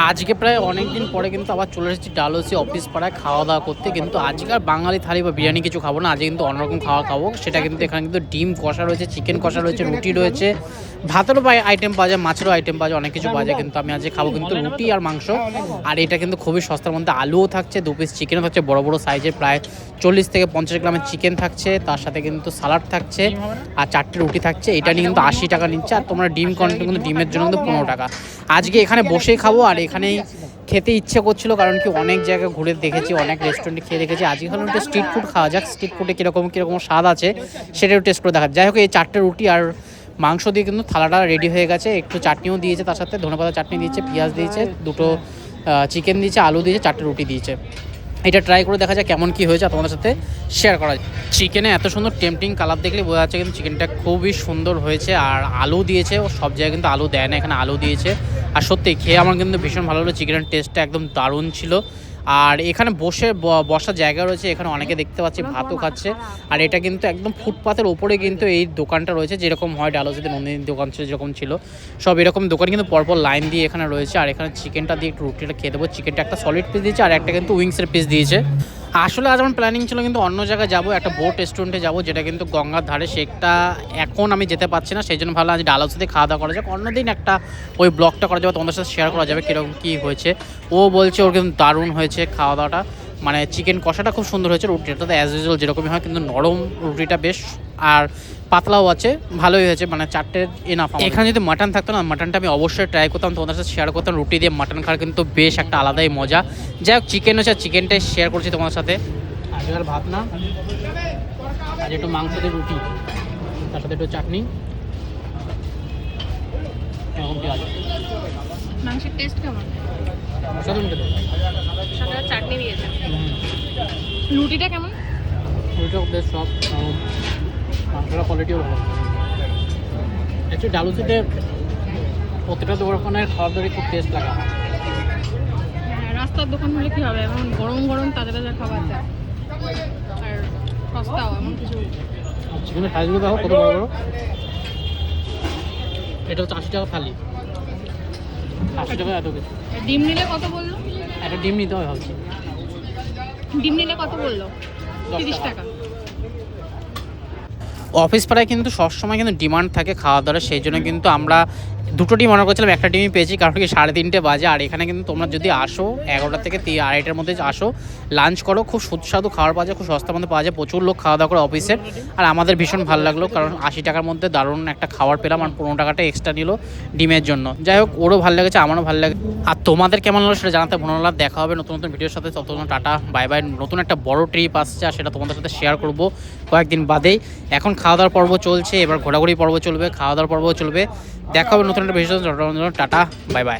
আজকে প্রায় অনেক দিন পরে কিন্তু আবার চলে এসেছি ডালহৌসি অফিস পাড়ায় খাওয়া দাওয়া করতে। কিন্তু আজকে আর বাঙালি থালি বা বিরিয়ানি কিছু খাবো না, আজকে কিন্তু অন্যরকম খাওয়া খাবো। সেটা কিন্তু এখানে কিন্তু ডিম কষা রয়েছে, চিকেন কষা রয়েছে, রুটি রয়েছে, ভাতেরও আইটেম পাওয়া যায়, মাছেরও আইটেম পাওয়া যায়, অনেক কিছু পাওয়া যায়। কিন্তু আমি আজকে খাবো কিন্তু রুটি আর মাংস। আর এটা কিন্তু খুবই সস্তার মধ্যে, আলুও থাকছে, 2 পিস চিকেনও থাকছে, বড় বড় সাইজের প্রায় 40 থেকে 50 গ্রামের চিকেন থাকছে, তার সাথে কিন্তু সালাড থাকছে আর 4টে রুটি থাকছে। এটা নিয়ে কিন্তু 80 টাকা নিচ্ছে। আর তোমরা ডিম কন্টিনিউ কিন্তু ডিমের জন্য কিন্তু 15 টাকা। আজকে এখানে বসেই খাবো আর এখানেই খেতে ইচ্ছে করছিল, কারণ কি অনেক জায়গায় ঘুরে দেখেছি, অনেক রেস্টুরেন্টে খেয়ে দেখেছি। আজকে হলো একটু স্ট্রিট ফুড খাওয়া যাক, স্ট্রিট ফুডে কীরকম স্বাদ আছে সেটাও টেস্ট করে দেখা। যাই হোক, এই 4টে রুটি আর মাংস দিয়ে কিন্তু থালাটা রেডি হয়ে গেছে। একটু চাটনিও দিয়েছে, তার সাথে ধনেপাতা চাটনি দিয়েছে, পেঁয়াজ দিয়েছে, 2টো চিকেন দিয়েছে, আলু দিয়েছে, 4টে রুটি দিয়েছে। এটা ট্রাই করে দেখা যায় কেমন কী হয়েছে, তোমাদের সাথে শেয়ার করা যায়। চিকেনে এত সুন্দর টেম্পটিং কালার দেখলে বোঝা যাচ্ছে কিন্তু চিকেনটা খুবই সুন্দর হয়েছে। আর আলু দিয়েছে, ও সব জায়গায় কিন্তু আলু দেয় না, এখানে আলু দিয়েছে। আর সত্যি খেয়ে আমার কিন্তু ভীষণ ভালো হলো, চিকেনের টেস্টটা একদম দারুণ ছিল। আর এখানে বসার জায়গা রয়েছে, এখানে অনেকে দেখতে পাচ্ছি ভাতও খাচ্ছে। আর এটা কিন্তু একদম ফুটপাতের ওপরে কিন্তু এই দোকানটা রয়েছে, যেরকম হয় ডালহৌসিতে নন্দিনীর দোকান ছিল যেরকম ছিল, সব এরকম দোকান কিন্তু পরপর লাইন দিয়ে এখানে রয়েছে। আর এখানে চিকেনটা দিয়ে একটু রুটিটা খেয়ে দেবো। চিকেনটা একটা সলিড পিস দিয়েছে আর একটা কিন্তু উইংসের পিস দিয়েছে। আসলে আজ আমার প্ল্যানিং ছিল কিন্তু অন্য জায়গায় যাবো, একটা বোট রেস্টুরেন্টে যাবো, যেটা কিন্তু গঙ্গার ধারে। সেটা এখন আমি যেতে পারছি না, সেই জন্য ভালো আজ ডালহৌসিতে খাওয়া দাওয়া করা যাক। অন্যদিন একটা ওই ব্লগটা করা যাবে, তোমাদের সাথে শেয়ার করা যাবে কীরকম কী হয়েছে। ও বলছে ওর কিন্তু দারুণ হয়েছে খাওয়া দাওয়াটা, মানে চিকেন কষাটা খুব সুন্দর হয়েছে। রুটিটা তো অ্যাজ ইউজুয়াল যেরকমই হয়, কিন্তু নরম রুটিটা বেশ, আর পাতলাও আছে, ভালোই হয়েছে, মানে 4টে এনাফ। এখানে যদি মাটন থাকতো না, মাটনটা আমি অবশ্যই ট্রাই করতাম, তোমাদের সাথে শেয়ার করতাম। রুটি দিয়ে মাটন খাওয়ার কিন্তু বেশ একটা আলাদাই মজা। যাই হোক, চিকেন হচ্ছে, চিকেনটাই শেয়ার করছি তোমাদের সাথে। আর ভাত না, আর একটু মাংস দিয়ে রুটি, তার সাথে একটু চাটনি, এরকম কি আছে। মাংসের টেস্ট কেমন? সাথে চাটনি দিয়েছে। রুটিটা কেমন? রুটিটাও বেশ সব, মাংসটা কোয়ালিটিও ভালো। অ্যাকচুয়ালি ডালহৌসিতে প্রতিটা দোকানের খাবার দাবারই খুব টেস্ট লাগা। রাস্তার দোকান হলে কি হবে, এমন গরম গরম তাজা তাজা খাবার দেয়, আর সস্তাও এমন কিছু। চিকেনের সাইজগুলো দেখো কত বড় বড়। এটা হচ্ছে 80 টাকা থালি, 80 টাকা এত কিছু। ডিম নিলে কত বললো? একটা ডিম নিতে হবে ভাবছি। ডিম নিলে কত বললো? 30 টাকা। অফিস পাড়ায় কিন্তু সবসময় কিন্তু ডিমান্ড থাকে খাওয়া দাওয়ার, সেই জন্য কিন্তু আমরা 2টো ডিম অর্ডার করেছিলাম, একটা ডিমই পেয়েছি, কারণ কি 3:30 বাজে। আর এখানে কিন্তু তোমরা যদি আসো 11টা থেকে 2:30টার মধ্যে আসো, লাঞ্চ করো, খুব সুস্বাদু খাবার পাওয়া যায়, খুব সস্তার মধ্যে পাওয়া যায়, প্রচুর লোক খাওয়া দাওয়া করে অফিসের। আর আমাদের ভীষণ ভালো লাগলো, কারণ 80 টাকার মধ্যে দারুণ একটা খাবার পেলাম, আর 15 টাকাটা এক্সট্রা নিল ডিমের জন্য। যাই হোক, ওরও ভালো লেগেছে, আমারও ভালো লাগে। আর তোমাদের কেমন লাগলো সেটা জানাতে ভুলো না। দেখা হবে নতুন নতুন ভিডিওর সাথে, ততক্ষণ টাটা বাই বাই। নতুন একটা বড় ট্রিপ আসছে, আর সেটা তোমাদের সাথে শেয়ার করবো কয়েকদিন বাদেই। এখন খাওয়া দাওয়ার পর্ব চলছে, এবার ঘোরাঘুরি পর্ব চলবে, খাওয়া দাওয়ার পর্ব চলবে। দেখা হবে নতুন একটা ভিডিও। Tata bye bye.